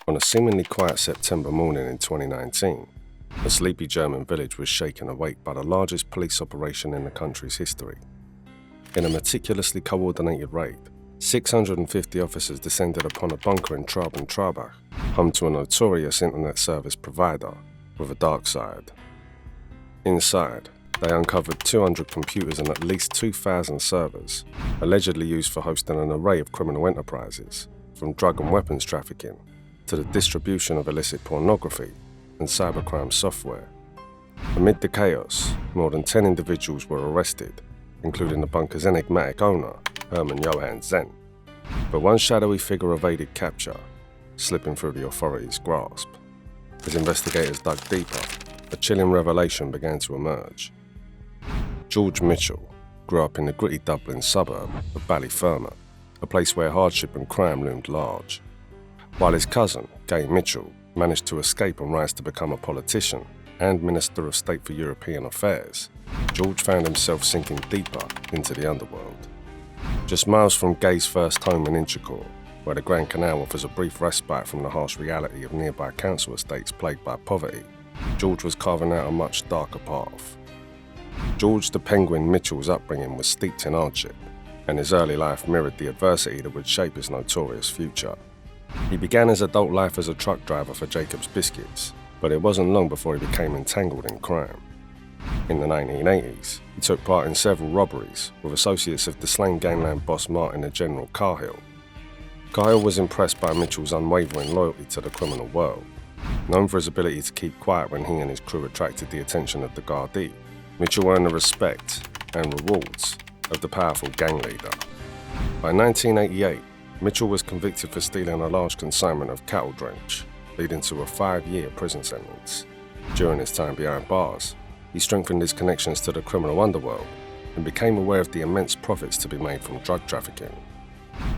On a seemingly quiet September morning in 2019, a sleepy German village was shaken awake by the largest police operation in the country's history. In a meticulously coordinated raid, 650 officers descended upon a bunker in Traben-Trarbach, home to a notorious internet service provider with a dark side. Inside, they uncovered 200 computers and at least 2,000 servers, allegedly used for hosting an array of criminal enterprises, from drug and weapons trafficking to the distribution of illicit pornography and cybercrime software. Amid the chaos, more than 10 individuals were arrested, including the bunker's enigmatic owner, Herman-Johan Xennt. But one shadowy figure evaded capture, slipping through the authorities' grasp. As investigators dug deeper, a chilling revelation began to emerge. George Mitchell grew up in the gritty Dublin suburb of Ballyfermot, a place where hardship and crime loomed large. While his cousin, Gay Mitchell, managed to escape and rise to become a politician and Minister of State for European Affairs, George found himself sinking deeper into the underworld. Just miles from Gay's first home in Inchicore, where the Grand Canal offers a brief respite from the harsh reality of nearby council estates plagued by poverty, George was carving out a much darker path. George the Penguin Mitchell's upbringing was steeped in hardship, and his early life mirrored the adversity that would shape his notorious future. He began his adult life as a truck driver for Jacob's Biscuits, but it wasn't long before he became entangled in crime. In the 1980s, he took part in several robberies with associates of the slain gangland boss Martin the General Cahill. Cahill was impressed by Mitchell's unwavering loyalty to the criminal world. Known for his ability to keep quiet when he and his crew attracted the attention of the Gardaí, Mitchell earned the respect and rewards of the powerful gang leader. By 1988, Mitchell was convicted for stealing a large consignment of cattle drench, leading to a 5-year prison sentence. During his time behind bars, he strengthened his connections to the criminal underworld and became aware of the immense profits to be made from drug trafficking.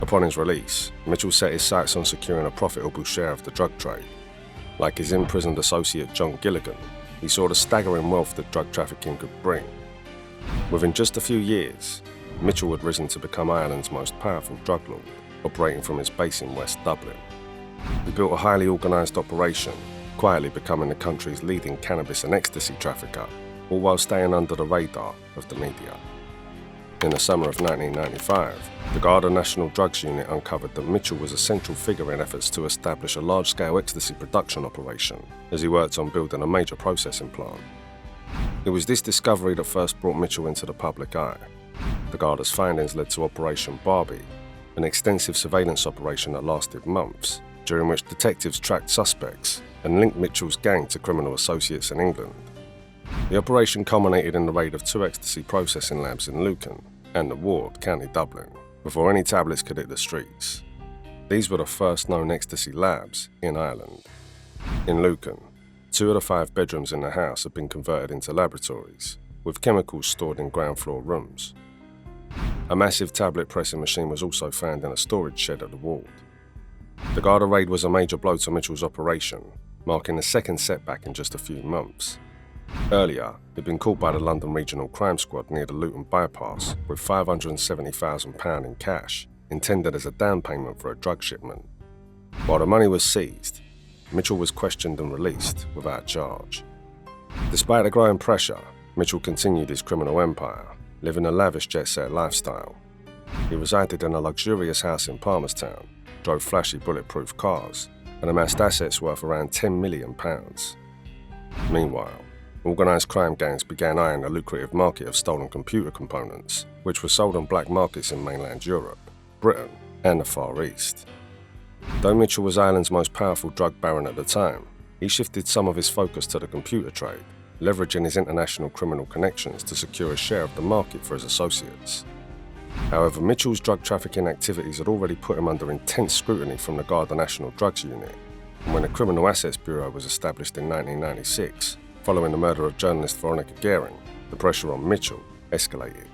Upon his release, Mitchell set his sights on securing a profitable share of the drug trade. Like his imprisoned associate John Gilligan, he saw the staggering wealth that drug trafficking could bring. Within just a few years, Mitchell had risen to become Ireland's most powerful drug lord, operating from his base in West Dublin. He built a highly organised operation, quietly becoming the country's leading cannabis and ecstasy trafficker, all while staying under the radar of the media. In the summer of 1995, the Garda National Drugs Unit uncovered that Mitchell was a central figure in efforts to establish a large-scale ecstasy production operation as he worked on building a major processing plant. It was this discovery that first brought Mitchell into the public eye. The Garda's findings led to Operation Barbie, an extensive surveillance operation that lasted months, during which detectives tracked suspects and linked Mitchell's gang to criminal associates in England. The operation culminated in the raid of 2 ecstasy processing labs in Lucan and the Ward, County Dublin, before any tablets could hit the streets. These were the first known ecstasy labs in Ireland. In Lucan, 2 of the 5 bedrooms in the house had been converted into laboratories, with chemicals stored in ground floor rooms. A massive tablet pressing machine was also found in a storage shed at the Ward. The Garda raid was a major blow to Mitchell's operation, marking the second setback in just a few months. Earlier, he'd been caught by the London Regional Crime Squad near the Luton bypass with £570,000 in cash, intended as a down payment for a drug shipment. While the money was seized, Mitchell was questioned and released without charge. Despite the growing pressure, Mitchell continued his criminal empire, living a lavish jet-set lifestyle. He resided in a luxurious house in Palmerstown, drove flashy bulletproof cars, and amassed assets worth around £10 million. Meanwhile, organised crime gangs began eyeing the lucrative market of stolen computer components, which were sold on black markets in mainland Europe, Britain, and the Far East. Though Mitchell was Ireland's most powerful drug baron at the time, he shifted some of his focus to the computer trade, leveraging his international criminal connections to secure a share of the market for his associates. However, Mitchell's drug trafficking activities had already put him under intense scrutiny from the Garda National Drugs Unit, and when the Criminal Assets Bureau was established in 1996, following the murder of journalist Veronica Guerin, the pressure on Mitchell escalated.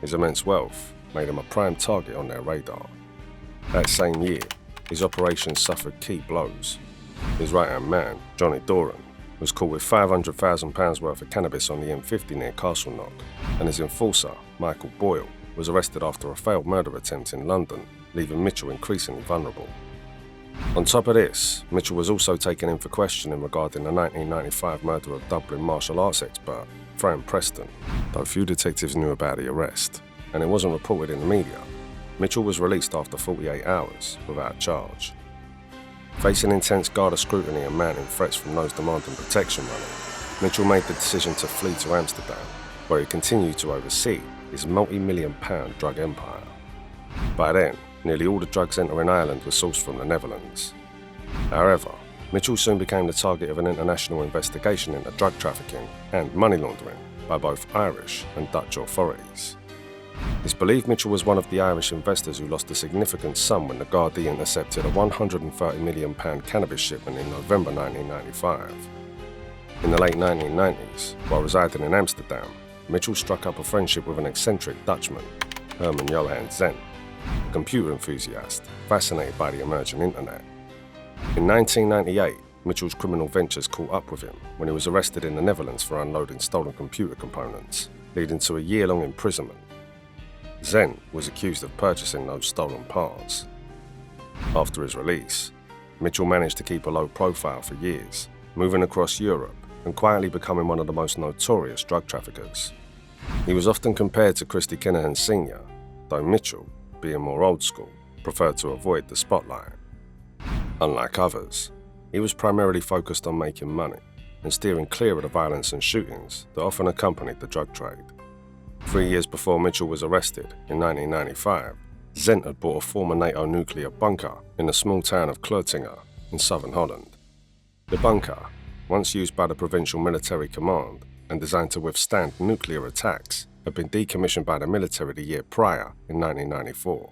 His immense wealth made him a prime target on their radar. That same year, his operations suffered key blows. His right-hand man, Johnny Doran, was caught with £500,000 worth of cannabis on the M50 near Castleknock, and his enforcer, Michael Boyle, was arrested after a failed murder attempt in London, leaving Mitchell increasingly vulnerable. On top of this, Mitchell was also taken in for questioning regarding the 1995 murder of Dublin martial arts expert Fran Preston, though few detectives knew about the arrest, and it wasn't reported in the media. Mitchell was released after 48 hours without charge. Facing intense Garda scrutiny and mounting threats from those demanding protection money, Mitchell made the decision to flee to Amsterdam, where he continued to oversee his multi-million-pound drug empire. By then, nearly all the drugs entering Ireland were sourced from the Netherlands. However, Mitchell soon became the target of an international investigation into drug trafficking and money laundering by both Irish and Dutch authorities. It's believed Mitchell was one of the Irish investors who lost a significant sum when the Gardaí intercepted a £130 million cannabis shipment in November 1995. In the late 1990s, while residing in Amsterdam, Mitchell struck up a friendship with an eccentric Dutchman, Herman-Johan Xennt, a computer enthusiast fascinated by the emerging internet. In 1998, Mitchell's criminal ventures caught up with him when he was arrested in the Netherlands for unloading stolen computer components, leading to a year-long imprisonment. Xennt was accused of purchasing those stolen parts. After his release, Mitchell managed to keep a low profile for years, moving across Europe and quietly becoming one of the most notorious drug traffickers. He was often compared to Christy Kinahan Sr., though Mitchell, being more old school, preferred to avoid the spotlight. Unlike others, he was primarily focused on making money and steering clear of the violence and shootings that often accompanied the drug trade. 3 years before Mitchell was arrested, in 1995, Xennt had bought a former NATO nuclear bunker in the small town of Kleurtinge in southern Holland. The bunker, once used by the Provincial Military Command and designed to withstand nuclear attacks, had been decommissioned by the military the year prior, in 1994.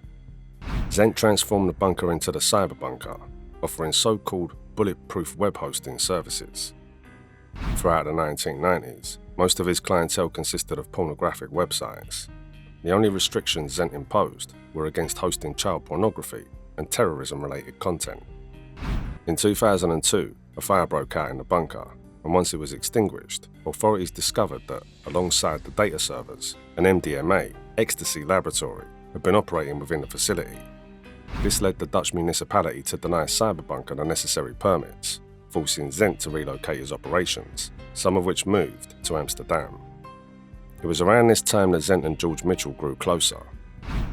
Xennt transformed the bunker into the CyberBunker, offering so-called bulletproof web hosting services. Throughout the 1990s, most of his clientele consisted of pornographic websites. The only restrictions Xennt imposed were against hosting child pornography and terrorism-related content. In 2002, a fire broke out in the bunker, and once it was extinguished, authorities discovered that, alongside the data servers, an MDMA, ecstasy laboratory, had been operating within the facility. This led the Dutch municipality to deny CyberBunker the necessary permits, forcing Xennt to relocate his operations, some of which moved to Amsterdam. It was around this time that Xennt and George Mitchell grew closer.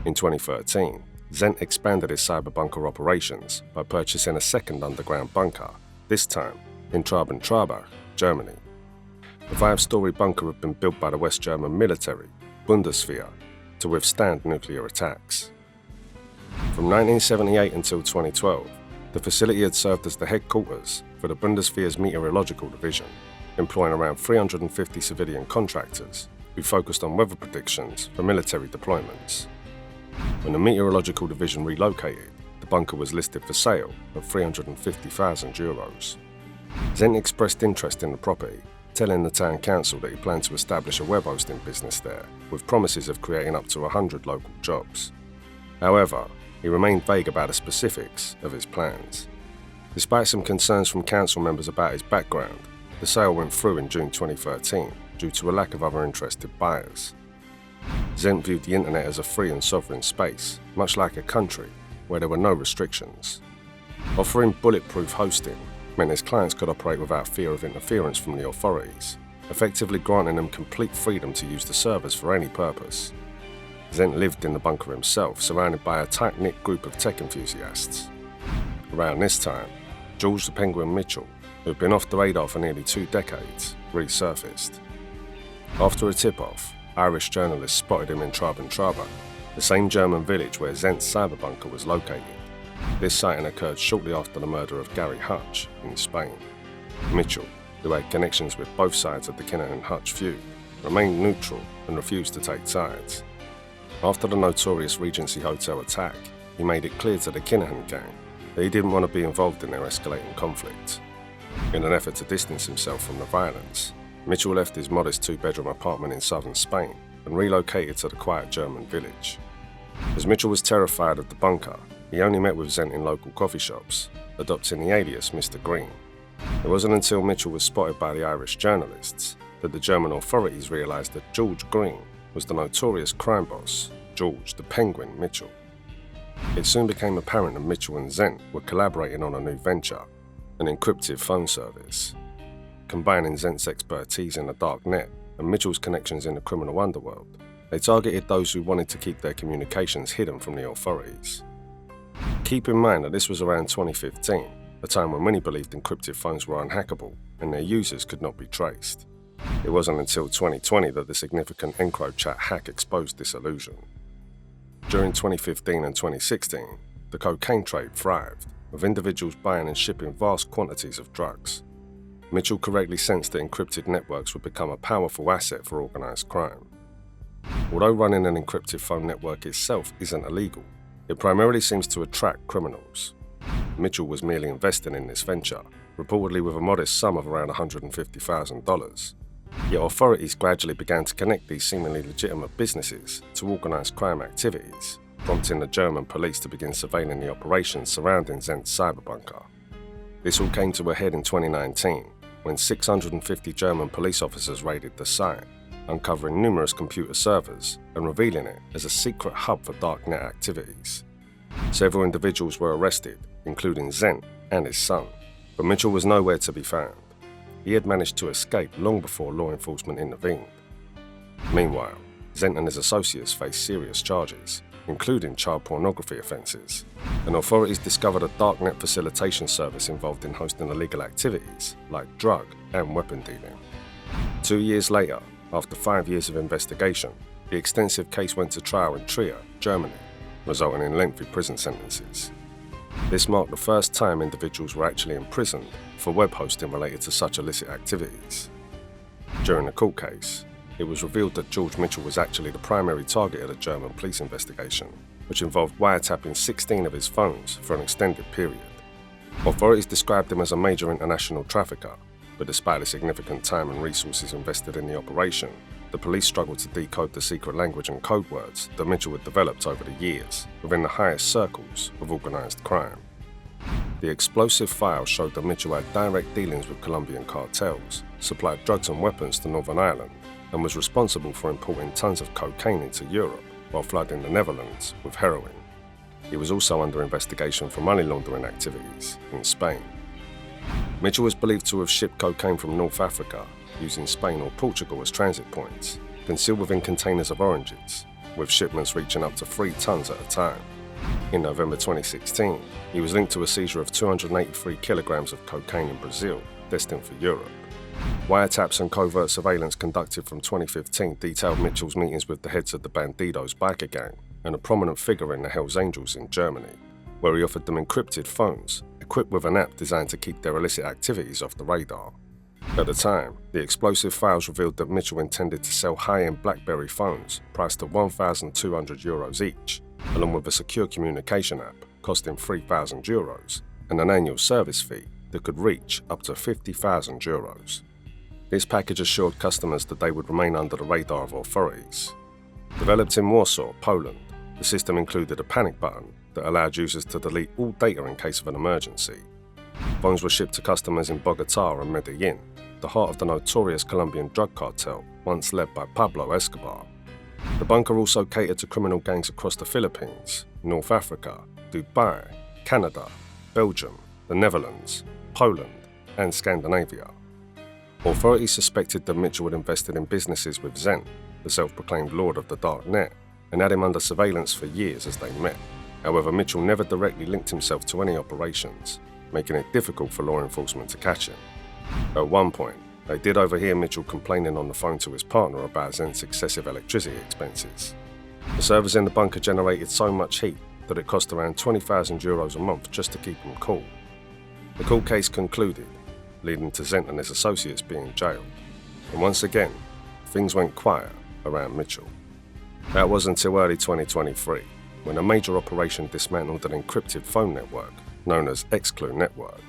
In 2013, Xennt expanded his CyberBunker operations by purchasing a second underground bunker, this time in Traben-Trarbach, Germany. The 5-story bunker had been built by the West German military, Bundeswehr, to withstand nuclear attacks. From 1978 until 2012, the facility had served as the headquarters for the Bundeswehr's meteorological division, employing around 350 civilian contractors who focused on weather predictions for military deployments. When the meteorological division relocated, the bunker was listed for sale at €350,000. Xennt expressed interest in the property, telling the town council that he planned to establish a web hosting business there, with promises of creating up to 100 local jobs. However, he remained vague about the specifics of his plans. Despite some concerns from council members about his background, the sale went through in June 2013 due to a lack of other interested buyers. Xennt viewed the internet as a free and sovereign space, much like a country where there were no restrictions. Offering bulletproof hosting meant his clients could operate without fear of interference from the authorities, effectively granting them complete freedom to use the servers for any purpose. Xennt lived in the bunker himself, surrounded by a tight-knit group of tech enthusiasts. Around this time, George the Penguin Mitchell, who had been off the radar for nearly 2 decades, resurfaced. After a tip-off, Irish journalists spotted him in Traben-Trarbach, the same German village where Xentt's cyberbunker was located. This sighting occurred shortly after the murder of Gary Hutch in Spain. Mitchell, who had connections with both sides of the Kinahan-Hutch feud, remained neutral and refused to take sides. After the notorious Regency Hotel attack, he made it clear to the Kinahan gang that he didn't want to be involved in their escalating conflict. In an effort to distance himself from the violence, Mitchell left his modest 2-bedroom apartment in southern Spain and relocated to the quiet German village. As Mitchell was terrified of the bunker, he only met with Xennt in local coffee shops, adopting the alias Mr. Green. It wasn't until Mitchell was spotted by the Irish journalists that the German authorities realised that George Green was the notorious crime boss, George the Penguin Mitchell. It soon became apparent that Mitchell and Zent were collaborating on a new venture, an encrypted phone service. Combining Zent's expertise in the dark net and Mitchell's connections in the criminal underworld, they targeted those who wanted to keep their communications hidden from the authorities. Keep in mind that this was around 2015, a time when many believed encrypted phones were unhackable and their users could not be traced. It wasn't until 2020 that the significant EncroChat hack exposed this illusion. During 2015 and 2016, the cocaine trade thrived, with individuals buying and shipping vast quantities of drugs. Mitchell correctly sensed that encrypted networks would become a powerful asset for organised crime. Although running an encrypted phone network itself isn't illegal, it primarily seems to attract criminals. Mitchell was merely investing in this venture, reportedly with a modest sum of around $150,000. Yet authorities gradually began to connect these seemingly legitimate businesses to organised crime activities, prompting the German police to begin surveilling the operations surrounding Zent's CyberBunker. This all came to a head in 2019, when 650 German police officers raided the site, uncovering numerous computer servers and revealing it as a secret hub for darknet activities. Several individuals were arrested, including Zent and his son, but Mitchell was nowhere to be found. He had managed to escape long before law enforcement intervened. Meanwhile, Zent and his associates faced serious charges, including child pornography offences, and authorities discovered a darknet facilitation service involved in hosting illegal activities like drug and weapon dealing. 2 years later, after 5 years of investigation, the extensive case went to trial in Trier, Germany, resulting in lengthy prison sentences. This marked the first time individuals were actually imprisoned for web hosting related to such illicit activities. During the court case, it was revealed that George Mitchell was actually the primary target of the German police investigation, which involved wiretapping 16 of his phones for an extended period. Authorities described him as a major international trafficker, but despite the significant time and resources invested in the operation, the police struggled to decode the secret language and code words that Mitchell had developed over the years within the highest circles of organised crime. The explosive file showed that Mitchell had direct dealings with Colombian cartels, supplied drugs and weapons to Northern Ireland, and was responsible for importing tons of cocaine into Europe while flooding the Netherlands with heroin. He was also under investigation for money laundering activities in Spain. Mitchell was believed to have shipped cocaine from North Africa, using Spain or Portugal as transit points, concealed within containers of oranges, with shipments reaching up to 3 tons at a time. In November 2016, he was linked to a seizure of 283 kilograms of cocaine in Brazil, destined for Europe. Wiretaps and covert surveillance conducted from 2015 detailed Mitchell's meetings with the heads of the Bandidos biker gang and a prominent figure in the Hells Angels in Germany, where he offered them encrypted phones, equipped with an app designed to keep their illicit activities off the radar. At the time, the explosive files revealed that Mitchell intended to sell high-end BlackBerry phones priced at €1,200 each, along with a secure communication app costing €3,000 and an annual service fee that could reach up to €50,000. This package assured customers that they would remain under the radar of authorities. Developed in Warsaw, Poland, the system included a panic button that allowed users to delete all data in case of an emergency. Phones were shipped to customers in Bogotá and Medellin, the heart of the notorious Colombian drug cartel once led by Pablo Escobar. The bunker also catered to criminal gangs across the Philippines, North Africa, Dubai, Canada, Belgium, the Netherlands, Poland, and Scandinavia. Authorities suspected that Mitchell had invested in businesses with Zent, the self-proclaimed lord of the dark net, and had him under surveillance for years as they met. However, Mitchell never directly linked himself to any operations, making it difficult for law enforcement to catch him. At one point, they did overhear Mitchell complaining on the phone to his partner about Zent's excessive electricity expenses. The servers in the bunker generated so much heat that it cost around €20,000 a month just to keep him cool. The court case concluded, leading to Zent and his associates being jailed. And once again, things went quiet around Mitchell. That was until early 2023, when a major operation dismantled an encrypted phone network known as Exclu Network.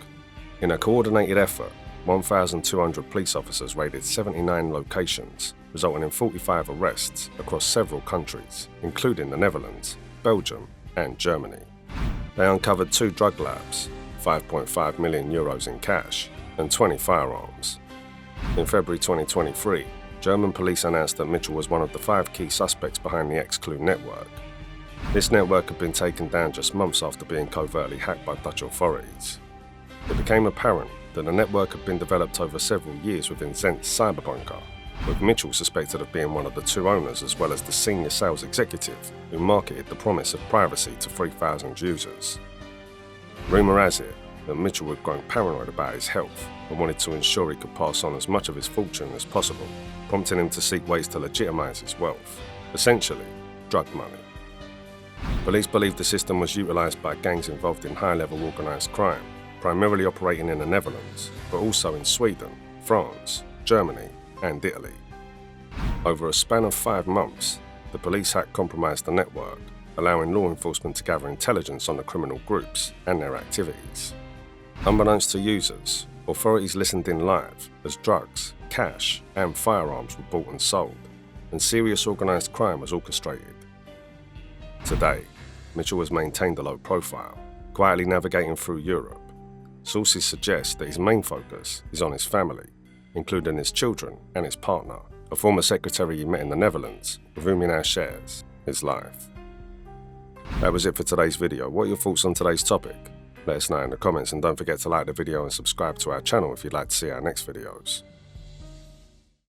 In a coordinated effort, 1,200 police officers raided 79 locations, resulting in 45 arrests across several countries, including the Netherlands, Belgium, and Germany. They uncovered 2 drug labs, €5.5 million in cash, and 20 firearms. In February 2023, German police announced that Mitchell was one of the 5 key suspects behind the Exclu network. This network had been taken down just months after being covertly hacked by Dutch authorities. It became apparent that the network had been developed over several years within Xentt's CyberBunker, with Mitchell suspected of being one of the two owners as well as the senior sales executive who marketed the promise of privacy to 3,000 users. Rumour has it that Mitchell had grown paranoid about his health and wanted to ensure he could pass on as much of his fortune as possible, prompting him to seek ways to legitimise his wealth, essentially drug money. Police believe the system was utilised by gangs involved in high-level organised crime, primarily operating in the Netherlands, but also in Sweden, France, Germany and Italy. Over a span of 5 months, the police had compromised the network, allowing law enforcement to gather intelligence on the criminal groups and their activities. Unbeknownst to users, authorities listened in live as drugs, cash and firearms were bought and sold, and serious organised crime was orchestrated. Today, Mitchell has maintained a low profile, quietly navigating through Europe. Sources suggest that his main focus is on his family, including his children and his partner, a former secretary he met in the Netherlands, with whom he now shares his life. That was it for today's video. What are your thoughts on today's topic? Let us know in the comments, and don't forget to like the video and subscribe to our channel if you'd like to see our next videos.